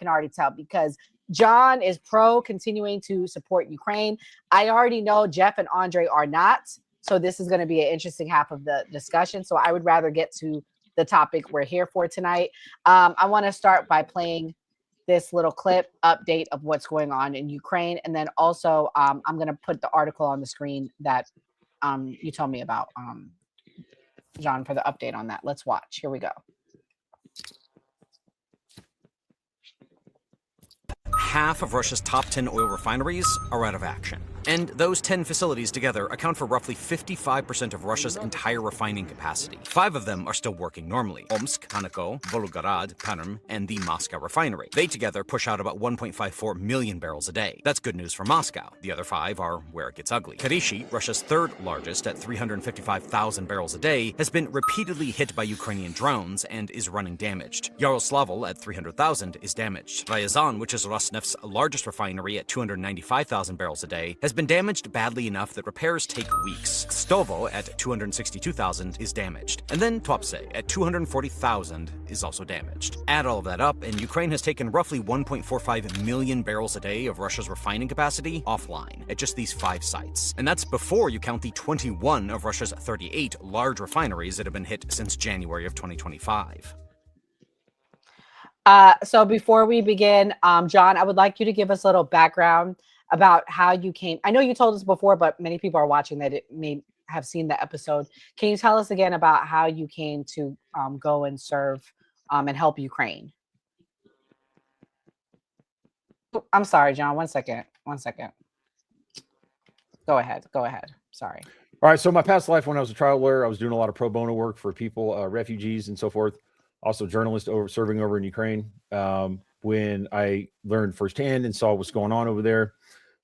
can already tell, because John is pro continuing to support Ukraine. I already know Jeff and Andre are not. So this is going to be an interesting half of the discussion. So I would rather get to the topic we're here for tonight. I want to start by playing this little clip update of what's going on in Ukraine. And then also I'm going to put the article on the screen that you told me about, John, for the update on that. Let's watch. Here we go. Half of Russia's top 10 oil refineries are out of action. And those 10 facilities together account for roughly 55% of Russia's entire refining capacity. 5 of them are still working normally: Omsk, Hanako, Volgograd, Perm, and the Moscow refinery. They together push out about 1.54 million barrels a day. That's good news for Moscow. The other 5 are where it gets ugly. Kirishi, Russia's third largest at 355,000 barrels a day, has been repeatedly hit by Ukrainian drones and is running damaged. Yaroslavl at 300,000 is damaged. Ryazan, which is Rosneft's largest refinery at 295,000 barrels a day, has been damaged badly enough that repairs take weeks. Stovo at 262,000 is damaged. And then Tuapse at 240,000 is also damaged. Add all of that up, and Ukraine has taken roughly 1.45 million barrels a day of Russia's refining capacity offline at just these 5 sites. And that's before you count the 21 of Russia's 38 large refineries that have been hit since January of 2025. So before we begin, John, I would like you to give us a little background about how you came. I know you told us before, but many people are watching that it may have seen the episode. Can you tell us again about how you came to go and serve and help Ukraine? I'm sorry, John. One second. Go ahead. Sorry. All right. So my past life, when I was a trial lawyer, I was doing a lot of pro bono work for people, refugees and so forth. Also journalist serving over in Ukraine. When I learned firsthand and saw what's going on over there,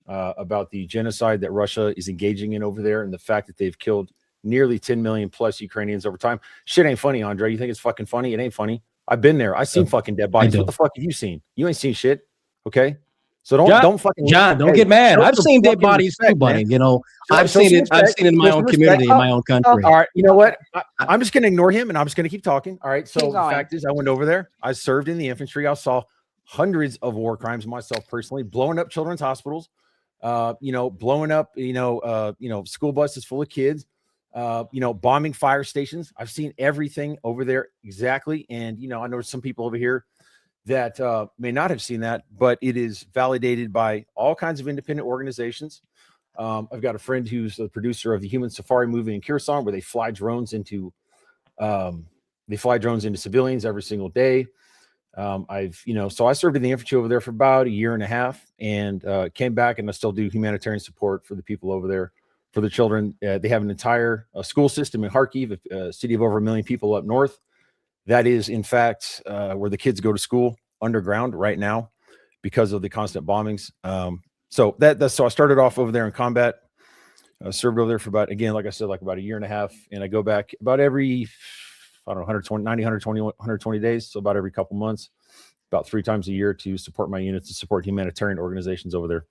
about the genocide that Russia is engaging in over there, and the fact that they've killed nearly 10 million plus Ukrainians over time. Shit ain't funny, Andre. You think it's fucking funny? It ain't funny. I've been there. I've seen fucking dead bodies. What the fuck have you seen? You ain't seen shit. Okay. So don't fucking John, don't get mad. I've seen dead bodies too, buddy. Man. You know, I've seen it in my own community, in my own country. All right. You know what? I'm just going to ignore him and I'm just going to keep talking. All right. So the fact is, I went over there. I served in the infantry. I saw hundreds of war crimes myself personally, blowing up children's hospitals, blowing up, school buses full of kids, bombing fire stations. I've seen everything over there. Exactly. And, I know some people over here that may not have seen that, but it is validated by all kinds of independent organizations. I've got a friend who's the producer of the Human Safari movie in Kyrgyzstan, where they fly drones into civilians every single day. So I served in the infantry over there for about a year and a half, and came back, and I still do humanitarian support for the people over there, for the children. They have an entire school system in Kharkiv, a city of over 1 million people up north. That is, in fact, where the kids go to school underground right now because of the constant bombings. So I started off over there in combat. I served over there for about a year and a half, and I go back about every 120 days. So about every couple months, about 3 times a year, to support my units, to support humanitarian organizations over there.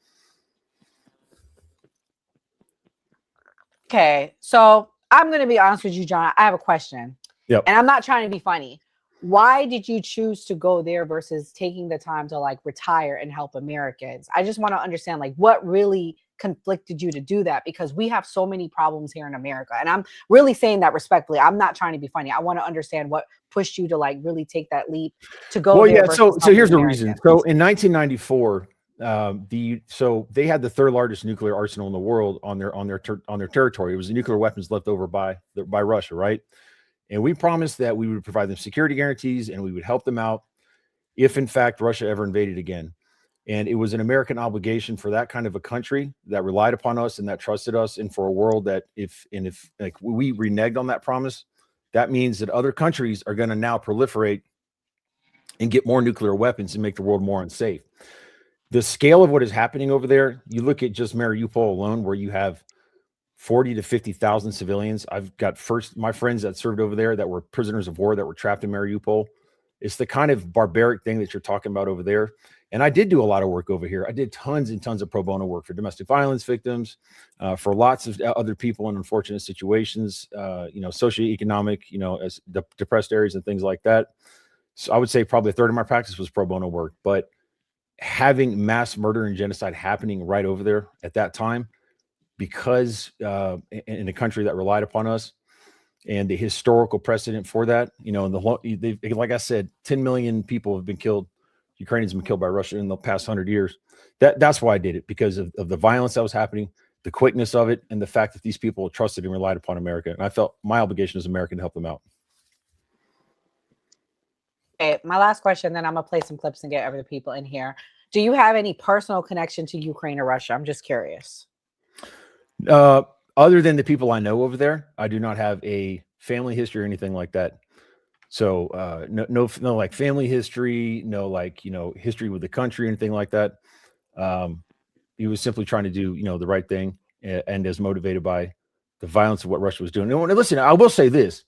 Okay. So I'm going to be honest with you, John. I have a question. Yep. And I'm not trying to be funny. Why did you choose to go there versus taking the time to retire and help Americans? I just want to understand what really conflicted you to do that, because we have so many problems here in America. And I'm really saying that respectfully. I'm not trying to be funny. I want to understand what pushed you to really take that leap to go there. Yeah. So here's the reason. So in 1994, they had the 3rd largest nuclear arsenal in the world on their territory. It was the nuclear weapons left over by Russia, right? And we promised that we would provide them security guarantees and we would help them out if, in fact, Russia ever invaded again. And it was an American obligation for that kind of a country that relied upon us and that trusted us, and for a world that if we reneged on that promise, that means that other countries are going to now proliferate and get more nuclear weapons and make the world more unsafe. The scale of what is happening over there, you look at just Mariupol alone, where you have 40 to 50,000 civilians. I've got my friends that served over there that were prisoners of war that were trapped in Mariupol. It's the kind of barbaric thing that you're talking about over there. And I did do a lot of work over here. I did tons and tons of pro bono work for domestic violence victims, for lots of other people in unfortunate situations, socioeconomic, as depressed areas and things like that. So I would say probably a third of my practice was pro bono work. But having mass murder and genocide happening right over there at that time, because in a country that relied upon us, and the historical precedent for that, you know, and like I said, 10 million people have been killed. Ukrainians have been killed by Russia in the past 100 years. That's why I did it, because of the violence that was happening, the quickness of it, and the fact that these people trusted and relied upon America. And I felt my obligation as American to help them out. Okay, my last question, then I'm gonna play some clips and get other people in here. Do you have any personal connection to Ukraine or Russia? I'm just curious. Other than the people I know over there, I do not have a family history or anything like that. So no like family history, no like, you know, history with the country, anything like that. He was simply trying to do, you know, the right thing, and is motivated by the violence of what Russia was doing. And listen, I will say this,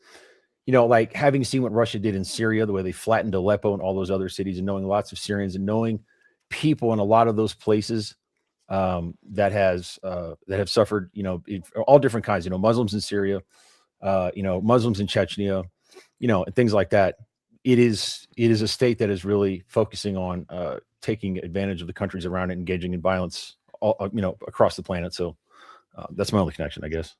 you know, like having seen what Russia did in Syria, the way they flattened Aleppo and all those other cities, and knowing lots of Syrians and knowing people in a lot of those places that have suffered, you know, all different kinds, you know, Muslims in Syria, you know, Muslims in Chechnya, you know, and things like that. It is a state that is really focusing on taking advantage of the countries around it, engaging in violence, you know, across the planet. So that's my only connection, I guess.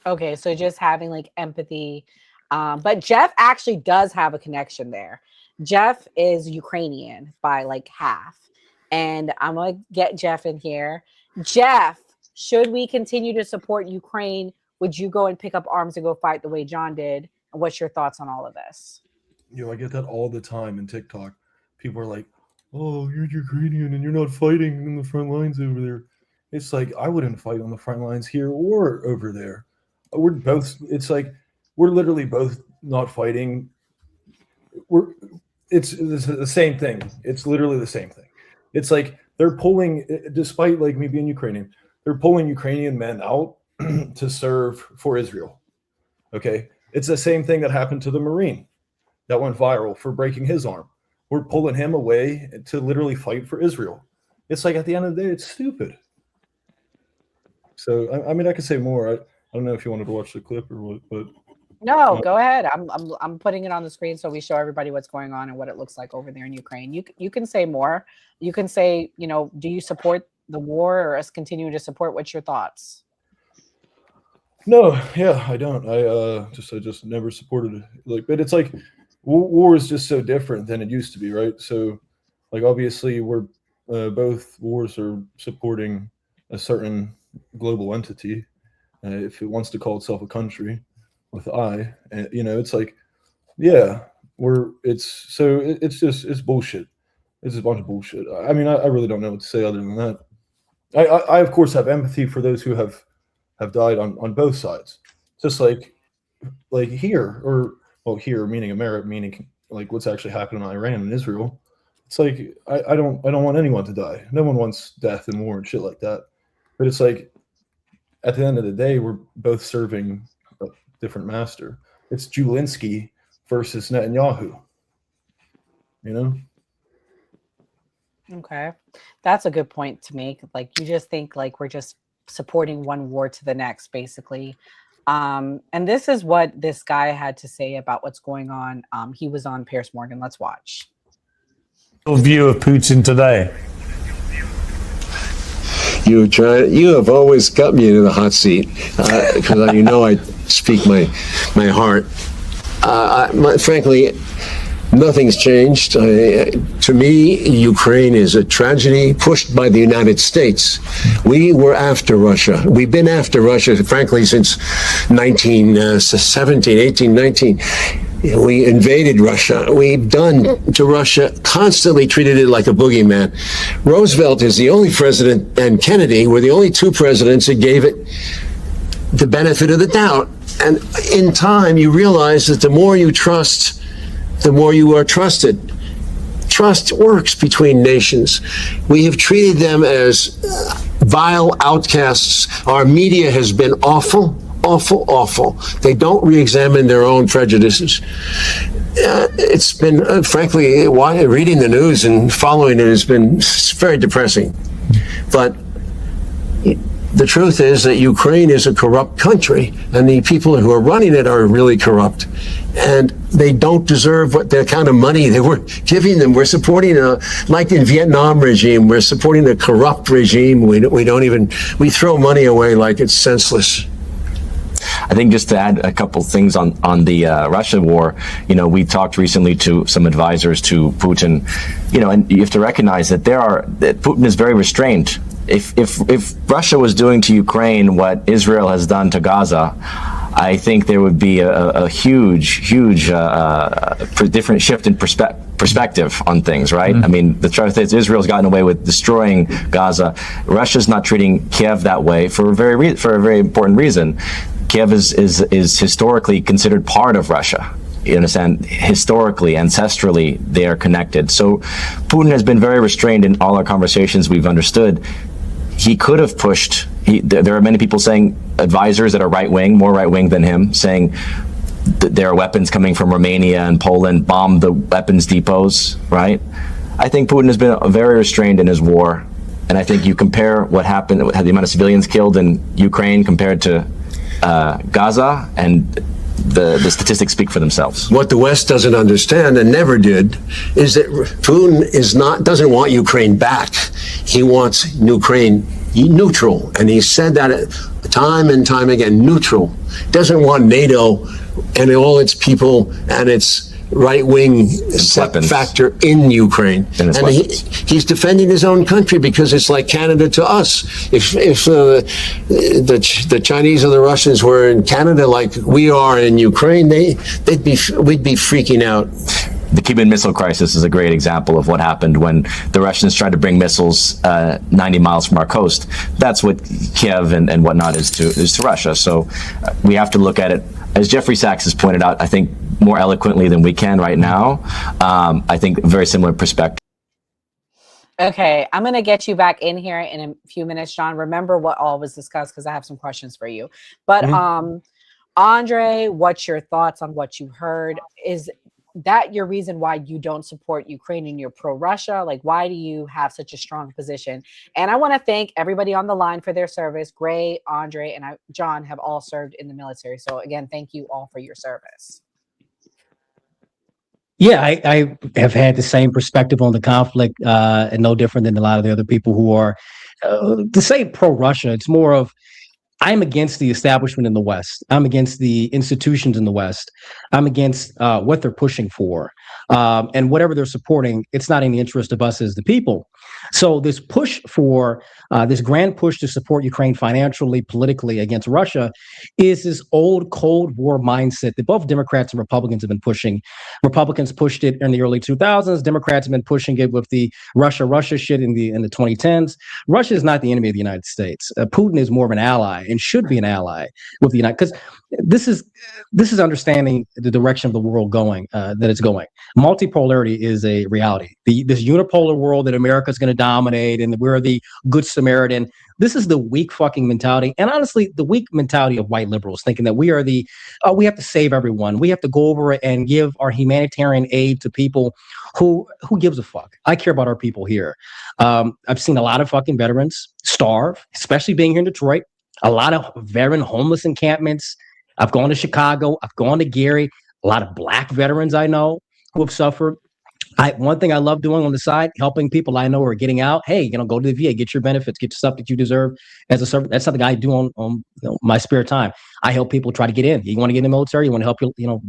Okay, so just having like empathy. But Jeff actually does have a connection there. Jeff is Ukrainian by like half. And I'm going to get Jeff in here. Jeff, should we continue to support Ukraine? Would you go and pick up arms and go fight the way John did? And what's your thoughts on all of this? You know, I get that all the time in TikTok. People are like, oh, you're Ukrainian and you're not fighting in the front lines over there. It's like, I wouldn't fight on the front lines here or over there. We're both, it's like, we're literally both not fighting. It's the same thing. It's literally the same thing. It's like they're pulling, despite like me being Ukrainian, they're pulling Ukrainian men out to serve for Israel. Okay. It's the same thing that happened to the Marine that went viral for breaking his arm. We're pulling him away to literally fight for Israel. It's like at the end of the day, it's stupid. So, I mean, I could say more. I don't know if you wanted to watch the clip or what, but. No, go ahead. I'm putting it on the screen so we show everybody what's going on and what it looks like over there in Ukraine. You can say more. You can say, you know, do you support the war or us continuing to support? What's your thoughts? No, yeah, I don't. I just never supported it. Like, but it's like war is just so different than it used to be, right? So, like, obviously, we're both wars are supporting a certain global entity, if it wants to call itself a country. With I, and you know, it's like, yeah, it's bullshit. It's a bunch of bullshit. I mean, I really don't know what to say other than that. I of course have empathy for those who have died on both sides. Just like here, or well, here meaning America, meaning like what's actually happening in Iran and Israel. It's like I don't want anyone to die. No one wants death and war and shit like that. But it's like at the end of the day, we're both serving different master. It's Julinsky versus Netanyahu. You know? Okay. That's a good point to make. Like, you just think like we're just supporting one war to the next, basically. And this is what this guy had to say about what's going on. He was on Piers Morgan. Let's watch. Your view of Putin today? You have always got me into the hot seat because you know I speak my heart. Frankly, nothing's changed. To me, Ukraine is a tragedy pushed by the United States. We were after Russia. We've been after Russia, frankly, since 1917, 18, 19. We invaded Russia. We've done to Russia, constantly treated it like a boogeyman. Roosevelt is the only president, and Kennedy were the only two presidents that gave it the benefit of the doubt. And in time, you realize that the more you trust, the more you are trusted. Trust works between nations. We have treated them as vile outcasts. Our media has been awful. They don't re-examine their own prejudices. It's been, frankly, reading the news and following it has been very depressing. But the truth is that Ukraine is a corrupt country, and the people who are running it are really corrupt, and they don't deserve what the kind of money they were giving them. We're supporting like the Vietnam regime, we're supporting a corrupt regime. We throw money away like it's senseless. I think just to add a couple things on the Russia war, we talked recently to some advisors to Putin, and you have to recognize that Putin is very restrained. If Russia was doing to Ukraine what Israel has done to Gaza, I think there would be a huge different shift in perspective on things, right? I mean, the truth is Israel's gotten away with destroying Gaza. Russia's not treating Kiev that way for a very important reason. Kiev is historically considered part of Russia. You understand, historically, ancestrally, they are connected. So Putin has been very restrained in all our conversations. We've understood he could have pushed. There are many people saying, advisors that are right-wing, more right-wing than him, saying that there are weapons coming from Romania and Poland, bomb the weapons depots, right? I think Putin has been very restrained in his war. And I think you compare what happened, the amount of civilians killed in Ukraine compared to Gaza, and the statistics speak for themselves. What the West doesn't understand and never did is that Putin doesn't want Ukraine back. He wants Ukraine neutral, and he said that time and time again. Neutral. Doesn't want NATO and all its people and its right-wing factor in Ukraine, and he's defending his own country because it's like Canada to us. If the Chinese or the Russians were in Canada like we are in Ukraine, we'd be freaking out. The Cuban Missile Crisis is a great example of what happened when the Russians tried to bring missiles 90 miles from our coast. That's what Kiev and whatnot is to Russia. So we have to look at it, as Jeffrey Sachs has pointed out, I think more eloquently than we can right now. I think a very similar perspective. Okay, I'm going to get you back in here in a few minutes, John. Remember what all was discussed, because I have some questions for you. But Andre, what's your thoughts on what you heard? Is that your reason why you don't support Ukraine and you're pro-Russia? Like, why do you have such a strong position? And I want to thank everybody on the line for their service. Gray, Andre, and John have all served in the military. So again, thank you all for your service. Yeah, I have had the same perspective on the conflict, and no different than a lot of the other people who are, to say pro-Russia, it's more of, I'm against the establishment in the West. I'm against the institutions in the West. I'm against what they're pushing for. And whatever they're supporting, it's not in the interest of us as the people. So this push for this grand push to support Ukraine financially, politically against Russia is this old Cold War mindset that both Democrats and Republicans have been pushing. Republicans pushed it in the early 2000s. Democrats have been pushing it with the Russia shit in the 2010s. Russia is not the enemy of the United States. Putin is more of an ally and should be an ally with the United, because this is understanding the direction of the world going, that it's going. Multipolarity is a reality. This unipolar world that America is going to dominate and we're the good Samaritan. This is the weak fucking mentality. And honestly, the weak mentality of white liberals thinking that we are we have to save everyone. We have to go over and give our humanitarian aid to people who gives a fuck. I care about our people here. I've seen a lot of fucking veterans starve, especially being here in Detroit. A lot of veteran homeless encampments. I've gone to Chicago. I've gone to Gary. A lot of black veterans I know who have suffered. One thing I love doing on the side, helping people I know are getting out. Hey, go to the VA, get your benefits, get your stuff that you deserve as a servant. That's something I do on my spare time. I help people try to get in. You want to get in the military? You want to help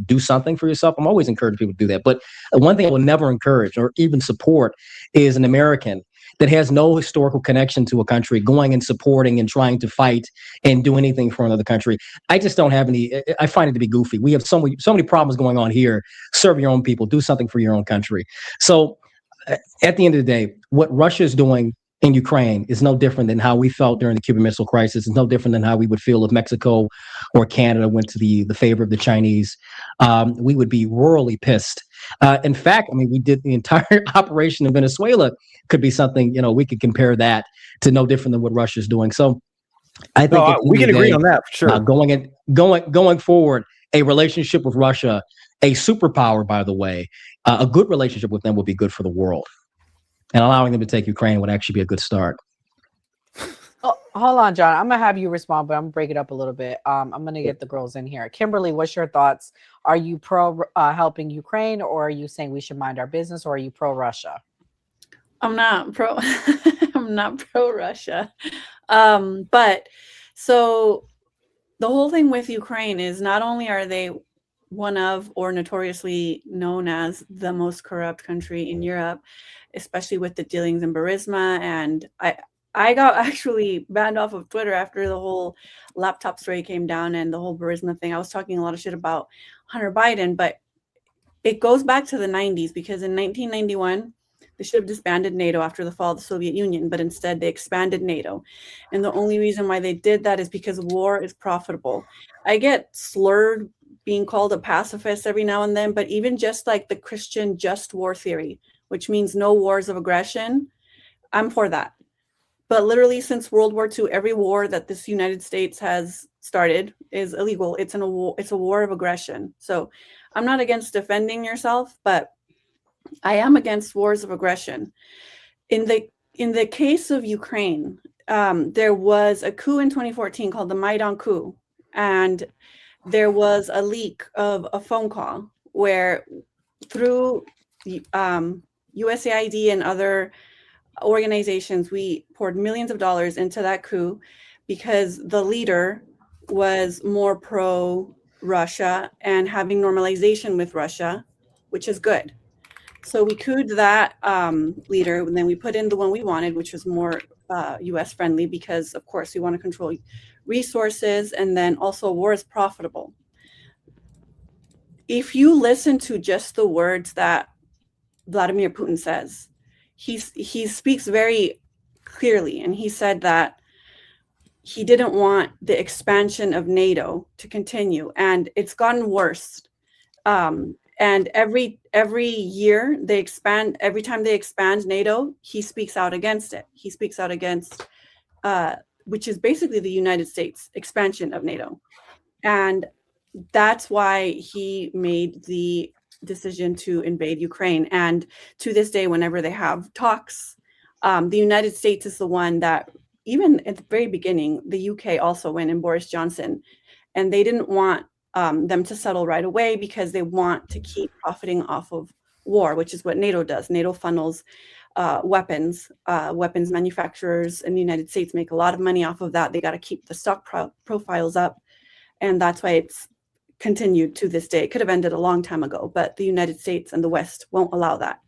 do something for yourself? I'm always encouraging people to do that. But one thing I will never encourage or even support is an American that has no historical connection to a country going and supporting and trying to fight and do anything for another country. I just don't have any. I find it to be goofy. We have so many problems going on here. Serve your own people. Do something for your own country. So at the end of the day, what Russia is doing in Ukraine is no different than how we felt during the Cuban Missile Crisis. It's no different than how we would feel if Mexico or Canada went to the favor of the Chinese. We would be royally pissed. In fact, we did the entire operation in Venezuela. Could be something, we could compare that to no different than what Russia's doing. So I think we can agree on that for sure. Going forward, a relationship with Russia, a superpower, by the way, a good relationship with them would be good for the world. And allowing them to take Ukraine would actually be a good start. Hold on, John. I'm gonna have you respond, but I'm gonna break it up a little bit. I'm gonna get the girls in here. Kimberly, what's your thoughts? Are you pro helping Ukraine, or are you saying we should mind our business, or are you pro Russia? I'm not pro. I'm not pro Russia, but so the whole thing with Ukraine is not only are they one of or notoriously known as the most corrupt country in Europe, especially with the dealings in Burisma, and I got actually banned off of Twitter after the whole laptop story came down and the whole Burisma thing. I was talking a lot of shit about Hunter Biden, but it goes back to the 90s because in 1991, they should have disbanded NATO after the fall of the Soviet Union, but instead they expanded NATO. And the only reason why they did that is because war is profitable. I get slurred being called a pacifist every now and then, but even just like the Christian just war theory, which means no wars of aggression, I'm for that. But literally since World War II, every war that this United States has started is illegal. It's a war of aggression. So I'm not against defending yourself, but I am against wars of aggression. In the case of Ukraine, there was a coup in 2014 called the Maidan coup, and there was a leak of a phone call where through USAID and other organizations, we poured millions of dollars into that coup because the leader was more pro-Russia and having normalization with Russia, which is good. So we couped that leader, and then we put in the one we wanted, which was more US friendly, because of course we want to control resources, and then also war is profitable. If you listen to just the words that Vladimir Putin says, he speaks very clearly, and he said that he didn't want the expansion of NATO to continue, and it's gotten worse. And every year they expand. Every time they expand NATO, he speaks out against it. He speaks out against, which is basically the United States expansion of NATO, and that's why he made the decision to invade Ukraine. And to this day, whenever they have talks, the United States is the one that, even at the very beginning, the UK also went, and Boris Johnson, and they didn't want them to settle right away because they want to keep profiting off of war, which is what NATO does. NATO funnels weapons manufacturers in the United States make a lot of money off of that. They got to keep the stock profiles up, and that's why it's continued to this day. It could have ended a long time ago, but the United States and the West won't allow that.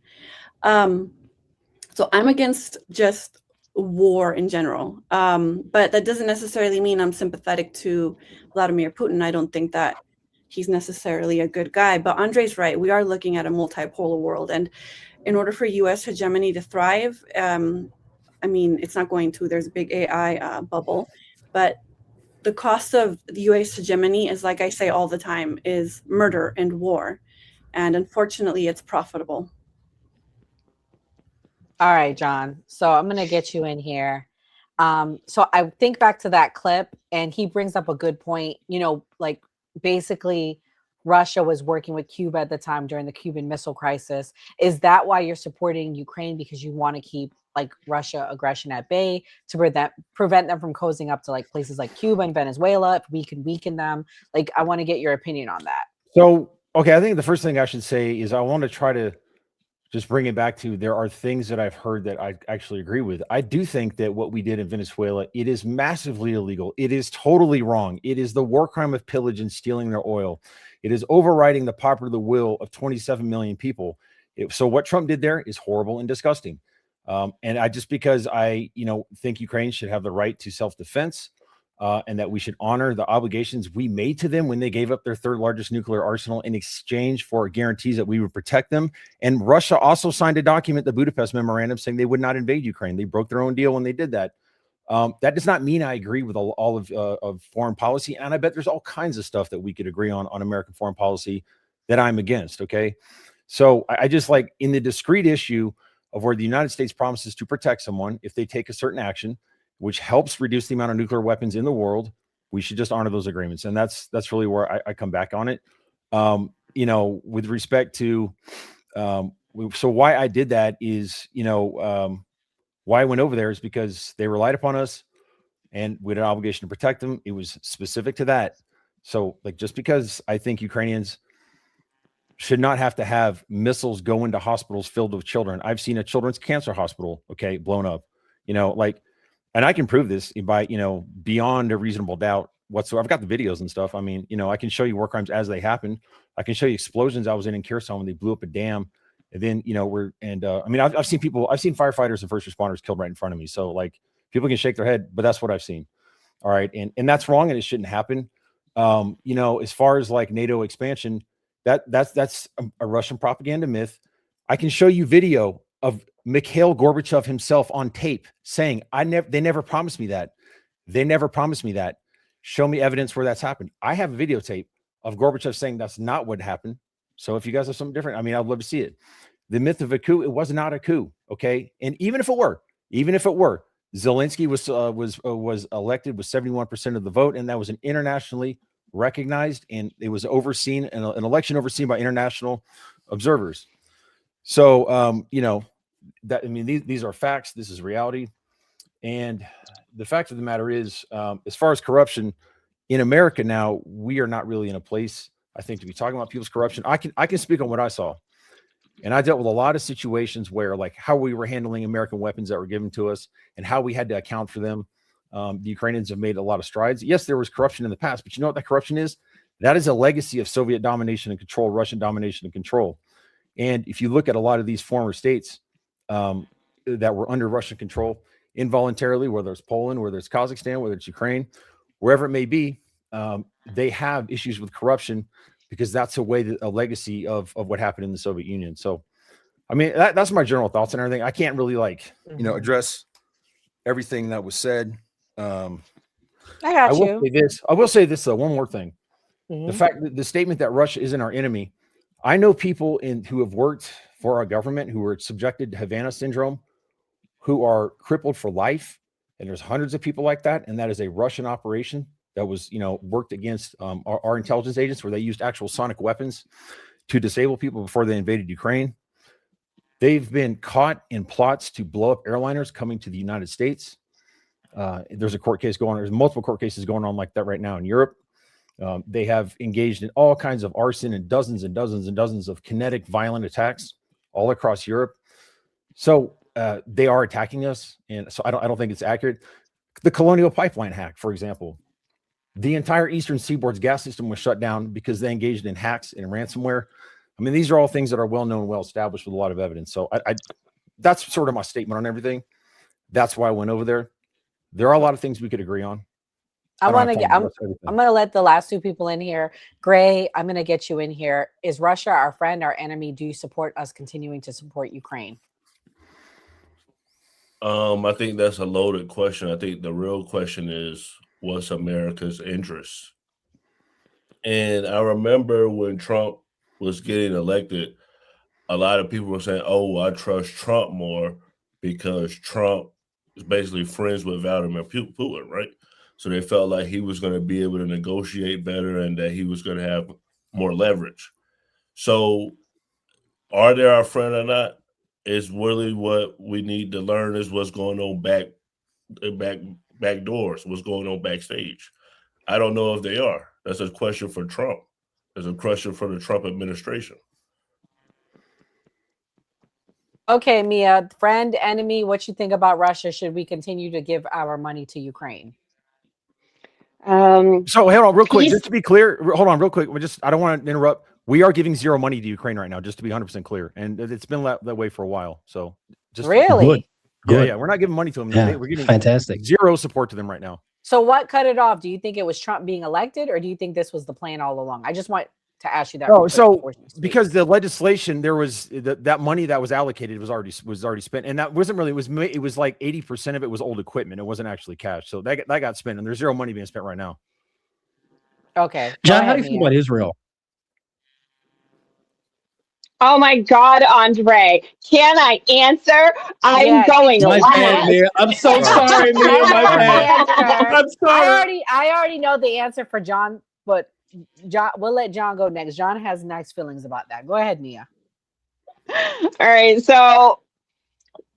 So I'm against just war in general, but that doesn't necessarily mean I'm sympathetic to Vladimir Putin. I don't think that he's necessarily a good guy, but Andre's right. We are looking at a multipolar world, and in order for US hegemony to thrive, I mean, it's not going to. There's a big AI bubble, but the cost of the US hegemony is, like I say all the time, is murder and war. And unfortunately, it's profitable. All right, John. So I'm going to get you in here. So I think back to that clip, and he brings up a good point. You know, like basically Russia was working with Cuba at the time during the Cuban Missile Crisis. Is that why you're supporting Ukraine? Because you want to keep like Russia aggression at bay to prevent them from cozying up to like places like Cuba and Venezuela, if we can weaken them? Like, I want to get your opinion on that. So, okay, I think the first thing I should say is I want to try to just bring it back to, there are things that I've heard that I actually agree with. I do think that what we did in Venezuela, it is massively illegal. It is totally wrong. It is the war crime of pillage and stealing their oil. It is overriding the popular will of 27 million people. So what Trump did there is horrible and disgusting. And I just, because I, think Ukraine should have the right to self-defense, and that we should honor the obligations we made to them when they gave up their third largest nuclear arsenal in exchange for guarantees that we would protect them. And Russia also signed a document, the Budapest Memorandum, saying they would not invade Ukraine. They broke their own deal when they did that. That does not mean I agree with all of foreign policy. And I bet there's all kinds of stuff that we could agree on American foreign policy that I'm against. Okay. So I just, like, in the discrete issue of where the United States promises to protect someone if they take a certain action, which helps reduce the amount of nuclear weapons in the world, we should just honor those agreements. And that's really where I come back on it. With respect to, so why I did that is, why I went over there is because they relied upon us. and we had an obligation to protect them. It was specific to that. So, like, just because I think Ukrainians should not have to have missiles go into hospitals filled with children. I've seen a children's cancer hospital, okay, blown up, like, and I can prove this by, beyond a reasonable doubt whatsoever. I've got the videos and stuff. I mean, I can show you war crimes as they happen. I can show you explosions I was in Kherson when they blew up a dam. And then, I've seen firefighters and first responders killed right in front of me. So, like, people can shake their head, but that's what I've seen. All right. And that's wrong. And it shouldn't happen. As far as like NATO expansion, that's a Russian propaganda myth. I can show you video of Mikhail Gorbachev himself on tape saying, they never promised me that. They never promised me that. Show me evidence where that's happened. I have a videotape of Gorbachev saying that's not what happened. So if you guys have something different, I'd love to see it. The myth of a coup, it was not a coup. Okay. And even if it were, Zelensky was elected with 71% of the vote, and that was an internationally recognized, and it was overseen, an election overseen by international observers. So, these are facts. This is reality. And the fact of the matter is, as far as corruption in America now, we are not really in a place, I think, to be talking about people's corruption. I can speak on what I saw. And I dealt with a lot of situations where, like, how we were handling American weapons that were given to us and how we had to account for them. The Ukrainians have made a lot of strides. Yes, there was corruption in the past, but you know what that corruption is? That is a legacy of Soviet domination and control, Russian domination and control. And if you look at a lot of these former states that were under Russian control involuntarily, whether it's Poland, whether it's Kazakhstan, whether it's Ukraine, wherever it may be, they have issues with corruption, because that's a legacy of what happened in the Soviet Union. So, that's my general thoughts and everything. I can't really address everything that was said. I got you. I will say this though, one more thing. Mm-hmm. The fact that the statement that Russia isn't our enemy. I know people who have worked for our government who were subjected to Havana syndrome, who are crippled for life. And there's hundreds of people like that. And that is a Russian operation that was, worked against our intelligence agents, where they used actual sonic weapons to disable people before they invaded Ukraine. They've been caught in plots to blow up airliners coming to the United States. There's a court case going on. There's multiple court cases going on like that right now in Europe. They have engaged in all kinds of arson and dozens and dozens and dozens of kinetic violent attacks all across Europe. So they are attacking us. And so I don't think it's accurate. The Colonial Pipeline hack, for example, the entire Eastern Seaboard's gas system was shut down because they engaged in hacks and ransomware. These are all things that are well known, well established with a lot of evidence. So that's sort of my statement on everything. That's why I went over there. There are a lot of things we could agree on. I'm going to let the last two people in here. Gray, I'm going to get you in here. Is Russia our friend, our enemy? Do you support us continuing to support Ukraine? I think that's a loaded question. I think the real question is, what's America's interest? And I remember when Trump was getting elected, a lot of people were saying, oh, I trust Trump more because Trump is basically friends with Vladimir Putin, right? So they felt like he was going to be able to negotiate better and that he was going to have more leverage. So are they our friend or not? Is really what we need to learn is what's going on back doors, what's going on backstage. I don't know if they are. That's a question for Trump. That's a question for the Trump administration. Okay, Mia, friend, enemy, what you think about Russia? Should we continue to give our money to Ukraine? So hold on real quick, just to be clear, real quick. I don't want to interrupt. We are giving zero money to Ukraine right now, just to be 100% clear. And it's been that way for a while. So just really? Good. Yeah, we're not giving money to them. Yeah, we're giving fantastic. Zero support to them right now. So what cut it off? Do you think it was Trump being elected, or do you think this was the plan all along? I just want to ask you that. Oh, so because the legislation, there was that money that was allocated was already spent, and that wasn't really it was like 80% of it was old equipment. It wasn't actually cash, so that got spent, and there's zero money being spent right now. Okay, John, how do you feel about Israel? Oh my God, Andre! Can I answer? I'm going my last. bad, Mia. I'm so sorry, Mia. My bad. I'm sorry. I already know the answer for John, but John, we'll let John go next. John has nice feelings about that. Go ahead, Mia. All right, so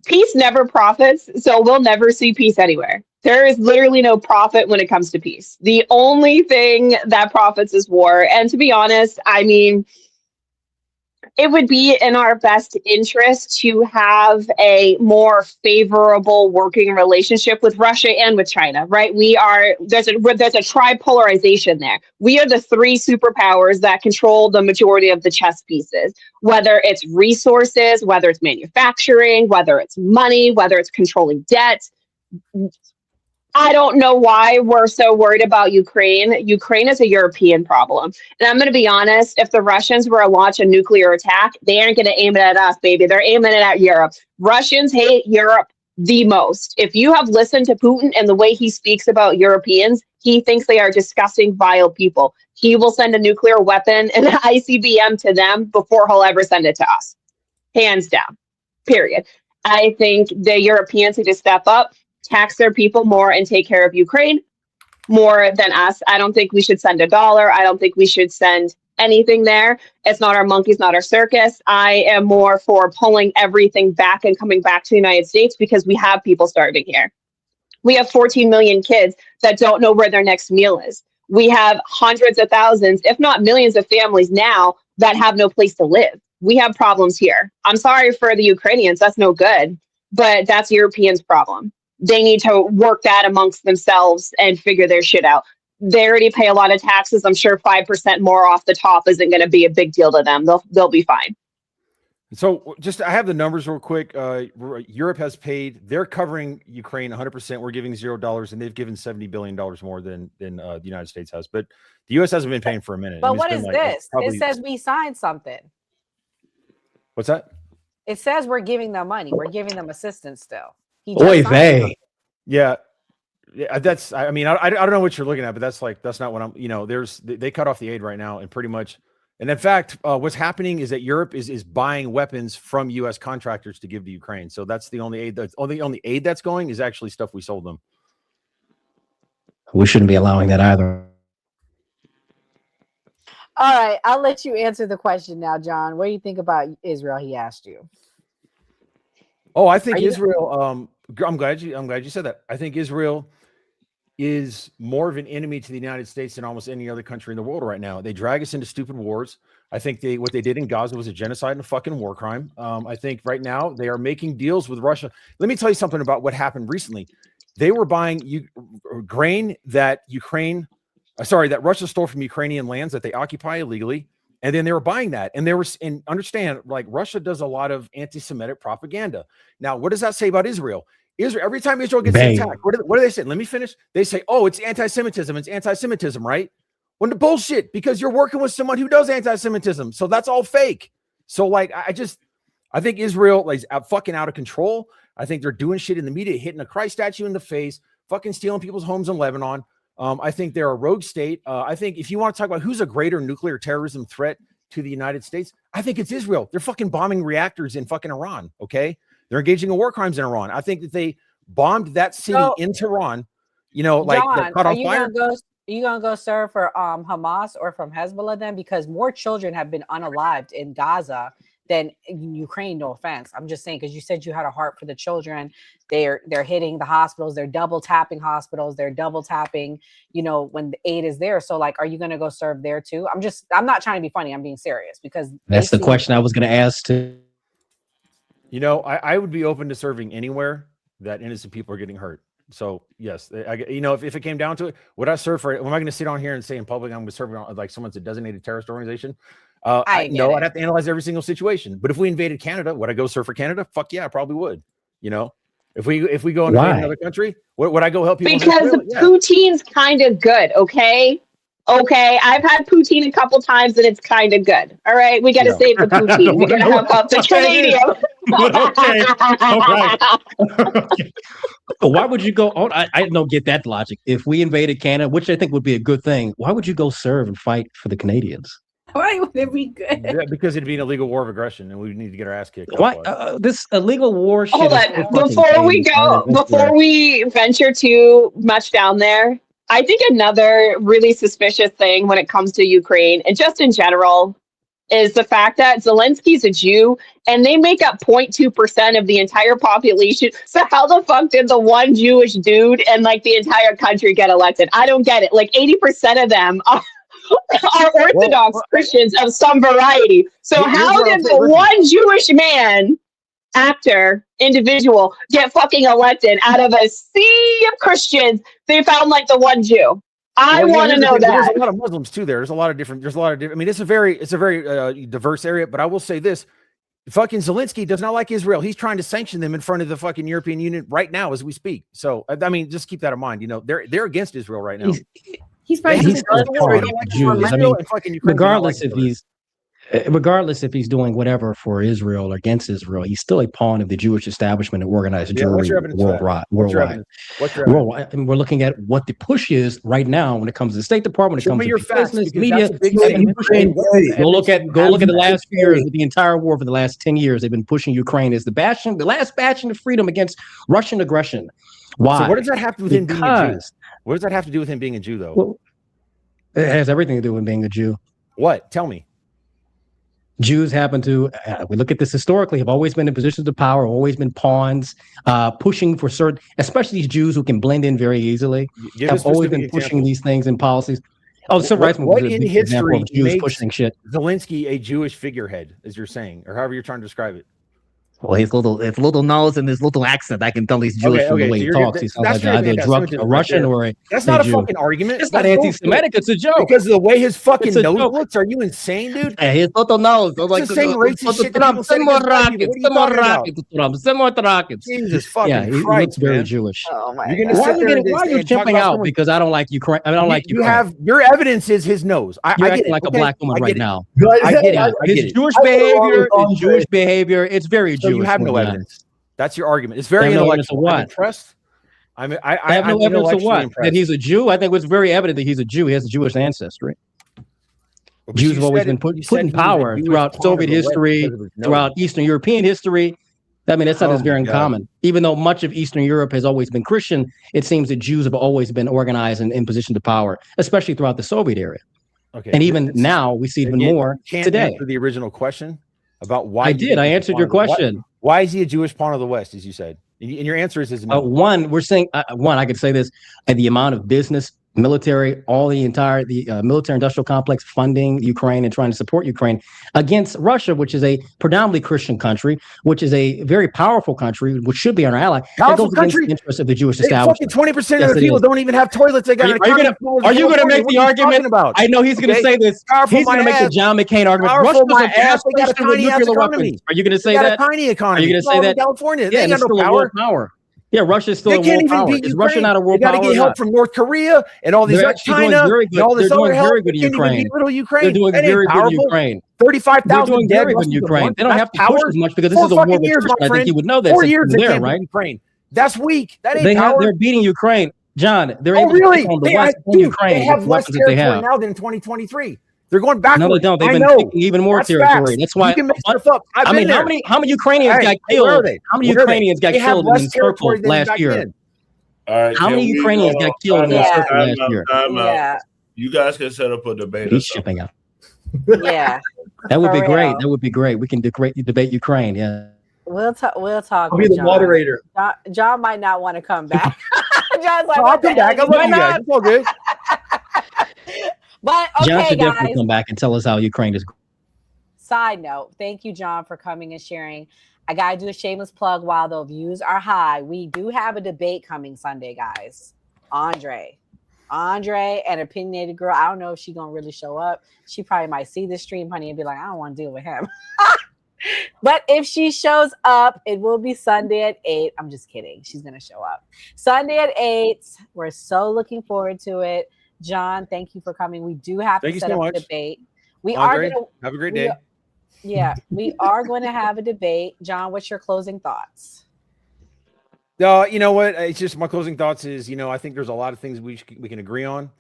peace never profits, so we'll never see peace anywhere. There is literally no profit when it comes to peace. The only thing that profits is war. And to be honest, I mean, it would be in our best interest to have a more favorable working relationship with Russia and with China, right? There's a tripolarization there. We are the three superpowers that control the majority of the chess pieces, whether it's resources, whether it's manufacturing, whether it's money, whether it's controlling debt. I don't know why we're so worried about Ukraine. Ukraine is a European problem. And I'm going to be honest, if the Russians were to launch a nuclear attack, they aren't going to aim it at us, baby. They're aiming it at Europe. Russians hate Europe the most. If you have listened to Putin and the way he speaks about Europeans, he thinks they are disgusting, vile people. He will send a nuclear weapon and an ICBM to them before he'll ever send it to us. Hands down, period. I think the Europeans need to step up, tax their people more, and take care of Ukraine more than us. I don't think we should send $1. I don't think we should send anything there. It's not our monkeys, not our circus. I am more for pulling everything back and coming back to the United States because we have people starving here. We have 14 million kids that don't know where their next meal is. We have hundreds of thousands, if not millions of families now that have no place to live. We have problems here. I'm sorry for the Ukrainians. That's no good, but that's Europeans' problem. They need to work that amongst themselves and figure their shit out. They already pay a lot of taxes. I'm sure 5% more off the top isn't going to be a big deal to them. They'll be fine. So I have the numbers real quick. Europe has paid, they're covering Ukraine 100%. We're giving $0 and they've given $70 billion more than the United States has. But the U.S. hasn't been paying for a minute. But what is this? It says we signed something. What's that? It says we're giving them money. We're giving them assistance still. Oy vey. Yeah. That's, I mean, I don't know what you're looking at, but that's not what I'm, they cut off the aid right now and pretty much. And in fact, what's happening is that Europe is buying weapons from U.S. contractors to give to Ukraine. So that's the only aid only aid that's going is actually stuff we sold them. We shouldn't be allowing that either. All right, I'll let you answer the question now, John. What do you think about Israel? He asked you. Oh, I think Israel. I'm glad you said that. I think Israel is more of an enemy to the United States than almost any other country in the world right now. They drag us into stupid wars. I think what they did in Gaza was a genocide and a fucking war crime. I think right now they are making deals with Russia. Let me tell you something about what happened recently. They were buying grain that Russia stole from Ukrainian lands that they occupy illegally. And then they were buying that. And understand, like, Russia does a lot of anti-Semitic propaganda. Now, what does that say about Israel? Every time Israel gets attacked, what do they say? Let me finish. They say, oh, it's anti-Semitism. It's anti-Semitism, right? When the bullshit, because you're working with someone who does anti-Semitism. So that's all fake. So, like, I think Israel is fucking out of control. I think they're doing shit in the media, hitting a Christ statue in the face, fucking stealing people's homes in Lebanon. I think they're a rogue state. I think if you want to talk about who's a greater nuclear terrorism threat to the United States, I think it's Israel. They're fucking bombing reactors in fucking Iran. Okay. They're engaging in war crimes in Iran. I think that they bombed that city in Tehran, John, caught on fire. Are you going to go serve for Hamas or from Hezbollah then? Because more children have been unalived in Gaza than in Ukraine, no offense. I'm just saying, because you said you had a heart for the children. They're hitting the hospitals. They're double tapping hospitals. They're double tapping, when the aid is there. So, like, are you going to go serve there too? I'm not trying to be funny. I'm being serious because that's the question I was going to ask too. I would be open to serving anywhere that innocent people are getting hurt. So yes, if it came down to it, would I serve for it? Am I going to sit on here and say in public I'm going to serve like someone's a designated terrorist organization? I'd have to analyze every single situation. But if we invaded Canada, would I go serve for Canada? Fuck yeah, I probably would. If we go into another country, would I go help people? Because Poutine's kind of good, okay? Okay, I've had poutine a couple times and it's kind of good. All right, we got to save the poutine. We got to help out the Canadian. Okay. Why would you go? I don't get that logic. If we invaded Canada, which I think would be a good thing, why would you go serve and fight for the Canadians? Why would it be good? Yeah, because it'd be an illegal war of aggression, and we need to get our ass kicked. Why this illegal war? Shit Hold on, before we venture too much down there. I think another really suspicious thing when it comes to Ukraine and just in general is the fact that Zelensky's a Jew and they make up 0.2% of the entire population. So how the fuck did the one Jewish dude and like the entire country get elected? I don't get it. Like 80% of them are Orthodox Christians of some variety. So how did the one Jewish man, actor, individual get fucking elected out of a sea of Christians? They found like the one Jew. I want to know that. There's a lot of Muslims too. There's a lot of different. I mean, it's a very diverse area. But I will say this: fucking Zelensky does not like Israel. He's trying to sanction them in front of the fucking European Union right now as we speak. So I mean, just keep that in mind. You know, they're against Israel right now. He's probably Jews. I mean, regardless if he's doing whatever for Israel or against Israel, he's still a pawn of the Jewish establishment and organized Jewry worldwide. And we're looking at what the push is right now when it comes to the State Department, when it comes to business, media. Go look at the last few years with the entire war for the last 10 years. They've been pushing Ukraine as the last bastion of freedom against Russian aggression. Why? So what does that have to do with him being a Jew? What does that have to do with him being a Jew, though? Well, it has everything to do with being a Jew. What? Tell me. Jews happen to, we look at this historically, have always been in positions of power, always been pawns, pushing for certain, especially these Jews who can blend in very easily, have always been pushing these things and policies. Oh, the civil rights movement is a big example of Jews pushing shit. Zelensky a Jewish figurehead, as you're saying, or however you're trying to describe it. Well, his little nose and his little accent, I can tell he's Jewish from the way he talks. He sounds like either a Russian or a That's not a Jew. fucking argument. It's not anti-Semitic. It's a joke. Because of the way his fucking nose looks. Are you insane, dude? His little nose. It's the same racist shit that people say against Jesus fucking Christ, he looks very Jewish. Oh my God. Why are you jumping out? Because I don't like Ukraine. I don't like you. Have your evidence is his nose. You're acting like a black woman right now. I get it. His Jewish behavior. It's very Jewish. You have no evidence. That's your argument. It's very intellectual. I'm impressed. I have no evidence of what? That he's a Jew? I think it was very evident that he's a Jew. He has a Jewish ancestry. Jews have always been put in power throughout Soviet history, throughout Eastern European history. I mean, that's not as very uncommon. Even though much of Eastern Europe has always been Christian, it seems that Jews have always been organized and in position to power, especially throughout the Soviet era. Okay. And even now, we see even more today. Answer the original question about why. I did. I answered your question. Why is he a Jewish pawn of the West, as you said? And your answer is no. One, we're saying I could say this: the amount of business, military, all the military industrial complex funding Ukraine and trying to support Ukraine against Russia, which is a predominantly Christian country, which is a very powerful country, which should be our ally. Powerful country. The interest of the Jewish establishment. 20% of the people don't even have toilets. They got. Are you going to make the argument? I know he's going to say this. He's going to make the John McCain argument. Russia's a gas station with nuclear weapons. Are you going to say that? A tiny economy. Are you going to say that? California. Yeah, they got no power. Yeah, Russia's still a world power. Is Russia not a world power? They got to get help from North Korea and all these China and all this other help. Very good in Ukraine. They're doing very good in Ukraine. 35,000 They're doing very good in Ukraine. They don't have to push as much because this is a war with Russia. I think you would know that. 4 years there, right? Ukraine. That's weak. That ain't power. They're beating Ukraine, John. They're able to take on the West in Ukraine. They have less territory now than in 2023. They're going backwards. No, they don't. They've been taking even more territory. That's why. You can make stuff up. I mean, how many Ukrainians got killed? How many Ukrainians got killed in Turkey last year? All right, how many Ukrainians got killed in last year? Yeah. You guys can set up a debate. He's shipping out. Yeah. That would be great. That would be great. We can debate Ukraine. Yeah. We'll talk. I'll be the moderator. John might not want to come back. John's like, I'll come back. I love you guys. It's all good. But okay, John should guys. definitely come back and tell us how Ukraine is. Side note, thank you, John, for coming and sharing. I gotta do a shameless plug while the views are high. We do have a debate coming Sunday, guys. Andre and Opinionated Girl. I don't know if she's gonna really show up. She probably might see this stream, honey, and be like, I don't want to deal with him. But if she shows up, it will be Sunday at 8. I'm just kidding. She's gonna show up Sunday at 8. We're so looking forward to it. John, thank you for coming. We do have to set up a debate. We Andre, are gonna have a great day. Yeah, we are going to have a debate. John, what's your closing thoughts? You know what? It's just my closing thoughts is, I think there's a lot of things we can agree on,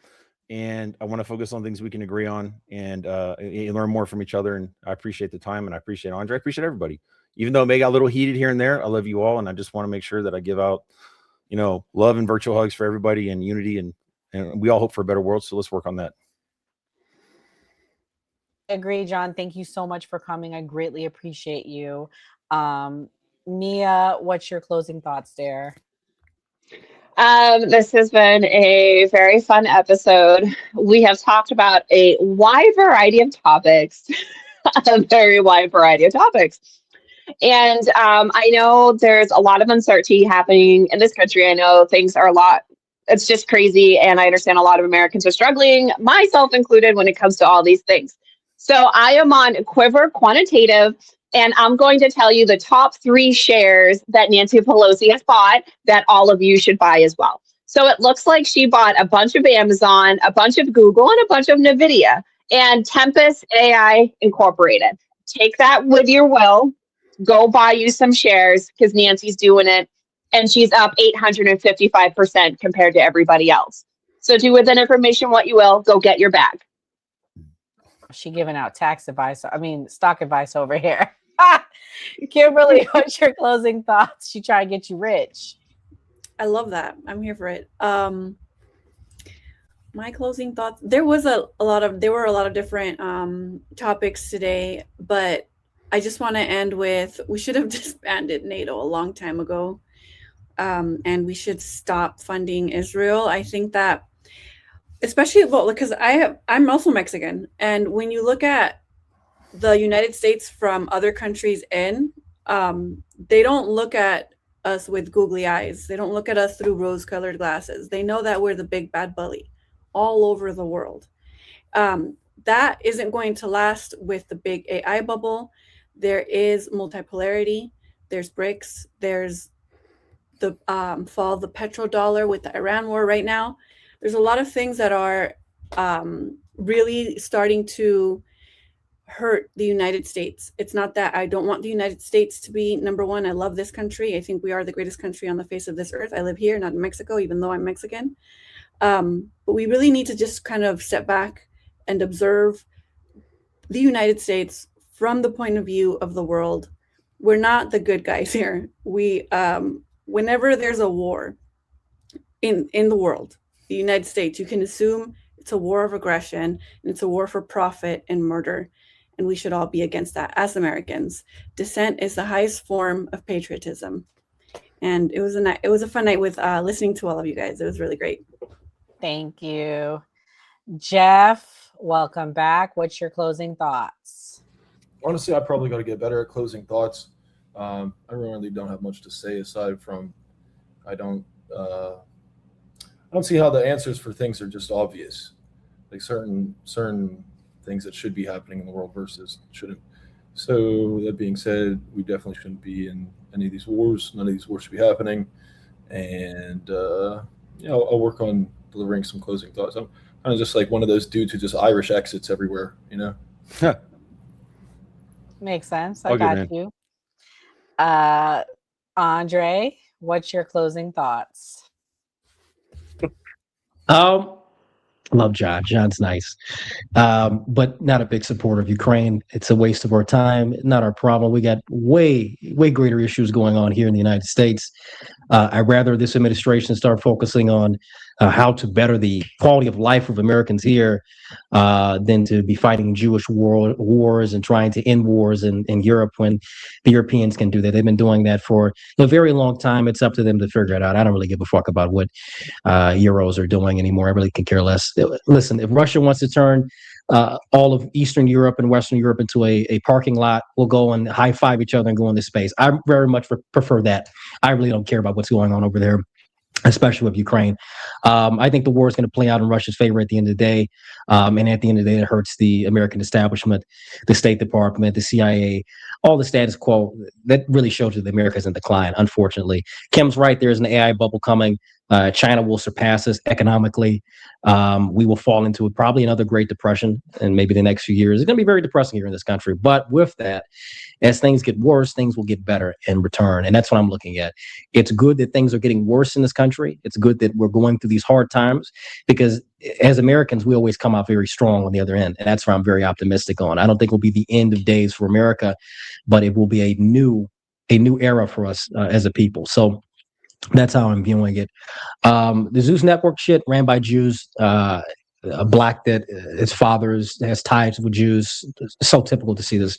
and I want to focus on things we can agree on and learn more from each other. And I appreciate the time, and I appreciate Andre. I appreciate everybody. Even though it may got a little heated here and there, I love you all, and I just want to make sure that I give out, love and virtual hugs for everybody and unity, and we all hope for a better world. So let's work on that. Agree, John. Thank you so much for coming. I greatly appreciate you. Mia, what's your closing thoughts there? This has been a very fun episode. We have talked about a wide variety of topics, a very wide variety of topics. And I know there's a lot of uncertainty happening in this country. I know things are a lot, it's just crazy. And I understand a lot of Americans are struggling, myself included, when it comes to all these things. So I am on Quiver Quantitative, and I'm going to tell you the top 3 shares that Nancy Pelosi has bought that all of you should buy as well. So it looks like she bought a bunch of Amazon, a bunch of Google, and a bunch of NVIDIA and Tempest AI Incorporated. Take that with your will. Go buy you some shares because Nancy's doing it, and she's up 855% compared to everybody else. So do with that information what you will. Go get your bag. She giving out stock advice over here. Kimberly, what's your closing thoughts? She trying to get you rich. I love that. I'm here for it. My closing thoughts. There were a lot of different topics today, but I just want to end with, we should have disbanded NATO a long time ago, and we should stop funding Israel. I think that, especially because I'm also Mexican, and when you look at the United States from other countries they don't look at us with googly eyes. They don't look at us through rose-colored glasses. They know that we're the big bad bully all over the world. That isn't going to last with the big AI bubble. There is multipolarity. There's BRICS. There's the fall of the petrodollar with the Iran war right now. There's a lot of things that are really starting to hurt the United States. It's not that I don't want the United States to be number one. I love this country. I think we are the greatest country on the face of this earth. I live here, not in Mexico, even though I'm Mexican. But we really need to just kind of step back and observe the United States from the point of view of the world. We're not the good guys here. We, whenever there's a war in the world, the United States, you can assume it's a war of aggression, and it's a war for profit and murder. And we should all be against that as Americans. Dissent is the highest form of patriotism. And it was a fun night with listening to all of you guys. It was really great. Thank you. Jeff, welcome back. What's your closing thoughts? Honestly, I probably got to get better at closing thoughts. I really don't have much to say aside from I don't see how the answers for things are just obvious. Like certain things that should be happening in the world versus shouldn't. So that being said, we definitely shouldn't be in any of these wars. None of these wars should be happening. And I'll work on delivering some closing thoughts. I'm kind of just like one of those dudes who just Irish exits everywhere, Makes sense. All I good, got you. Andre, what's your closing thoughts? Love John. John's nice, but not a big supporter of Ukraine. It's a waste of our time. Not our problem. We got way greater issues going on here in the United States. I'd rather this administration start focusing on how to better the quality of life of Americans here than to be fighting Jewish wars and trying to end wars in Europe when the Europeans can do that. They've been doing that for a very long time. It's up to them to figure it out. I don't really give a fuck about what Euros are doing anymore. I really can care less. Listen, if Russia wants to turn all of Eastern Europe and Western Europe into a parking lot, we'll go and high five each other and go into space. I very much prefer that. I really don't care about what's going on over there, especially with Ukraine. I think the war is going to play out in Russia's favor at the end of the day. And at the end of the day, it hurts the American establishment, the State Department, the CIA, all the status quo. That really shows you that America is in decline, unfortunately. Kim's right. There's an AI bubble coming. China will surpass us economically. We will fall into probably another Great Depression in maybe the next few years. It's going to be very depressing here in this country. But with that, as things get worse, things will get better in return. And that's what I'm looking at. It's good that things are getting worse in this country. It's good that we're going through these hard times because as Americans, we always come out very strong on the other end. And that's where I'm very optimistic on. I don't think it will be the end of days for America, but it will be a new era for us as a people. So that's how I'm viewing it. The Zeus Network shit ran by Jews. a black that his father has ties with Jews. It's so typical to see this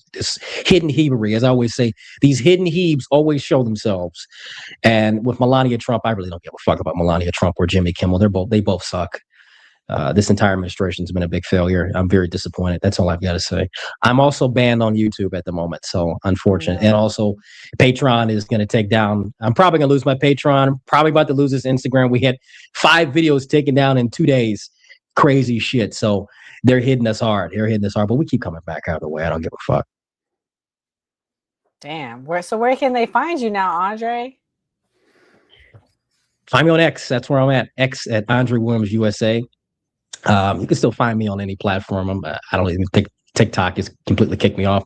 hidden Hebrewy. As I always say, these hidden Hebes always show themselves. And with Melania Trump, I really don't give a fuck about Melania Trump or Jimmy Kimmel. They both suck. This entire administration has been a big failure. I'm very disappointed. That's all I've got to say. I'm also banned on YouTube at the moment, so unfortunate. And also, Patreon is going to take down. I'm probably going to lose my Patreon. I'm probably about to lose this Instagram. We had 5 videos taken down in 2 days. Crazy shit. So they're hitting us hard. But we keep coming back out of the way. I don't give a fuck. Damn. Where can they find you now, Andre? Find me on X. That's where I'm at. X at Andre Williams USA. You can still find me on any platform. I don't even think TikTok has completely kicked me off.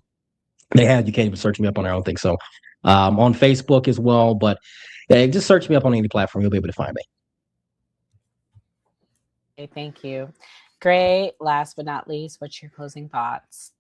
You can't even search me up on their own thing. So on Facebook as well. But just search me up on any platform. You'll be able to find me. Okay, thank you. Great. Last but not least, what's your closing thoughts?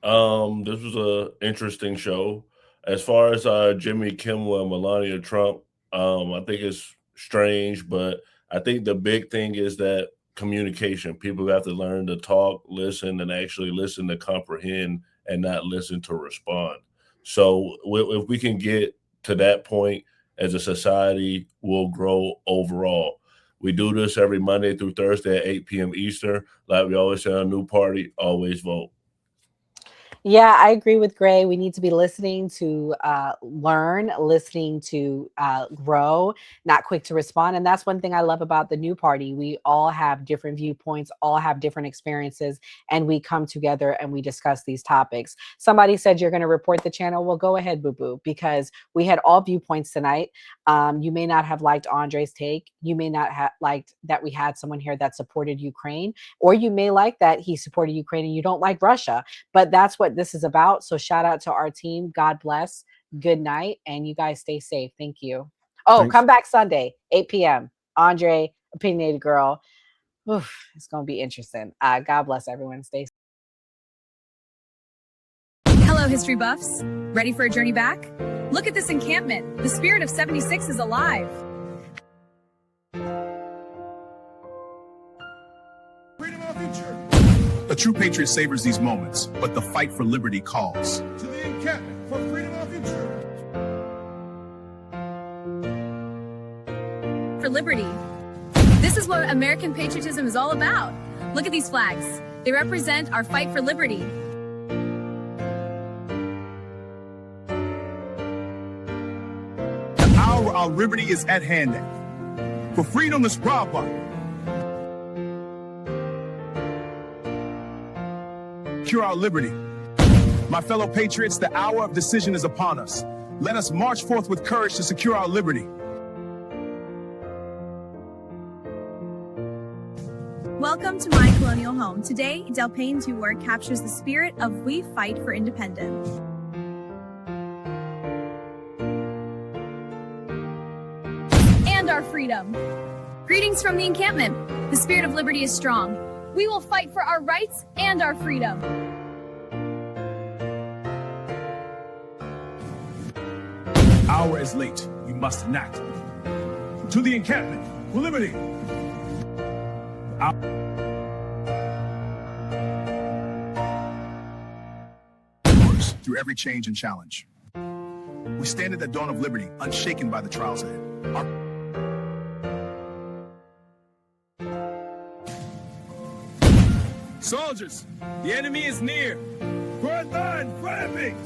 This was an interesting show. As far as Jimmy Kimmel and Melania Trump, I think it's strange, but I think the big thing is that communication. People have to learn to talk, listen, and actually listen to comprehend and not listen to respond. So if we can get to that point as a society, we'll grow overall. We do this every Monday through Thursday at 8 p.m. Eastern. Like we always say on New Party, always vote. Yeah, I agree with Gray. We need to be listening to learn, listening to grow, not quick to respond. And that's one thing I love about the New Party. We all have different viewpoints, all have different experiences, and we come together and we discuss these topics. Somebody said you're going to report the channel. Well, go ahead, boo-boo, because we had all viewpoints tonight. You may not have liked Andre's take. You may not have liked that we had someone here that supported Ukraine, or you may like that he supported Ukraine and you don't like Russia. But that's what this is about. So shout out to our team. God bless. Good night. And you guys stay safe. Thank you. Oh, thanks. Come back Sunday, 8 p.m. Andre, Opinionated Girl. Oof, it's going to be interesting. God bless everyone. Stay safe. Hello, history buffs. Ready for a journey back? Look at this encampment. The spirit of 76 is alive. Freedom of our future. A true patriot savors these moments, but the fight for liberty calls. To the encampment for freedom of our future. For liberty. This is what American patriotism is all about. Look at these flags. They represent our fight for liberty. The hour our liberty is at hand. For freedom is proud by. Secure our liberty. My fellow patriots, the hour of decision is upon us. Let us march forth with courage to secure our liberty. Welcome to my colonial home. Today, Del Payne 2 War captures the spirit of we fight for independence. And our freedom. Greetings from the encampment. The spirit of liberty is strong. We will fight for our rights and our freedom. Hour is late. We must enact. To the encampment for liberty. Through every change and challenge. We stand at the dawn of liberty, unshaken by the trials ahead. Soldiers, the enemy is near. Front line, flapping.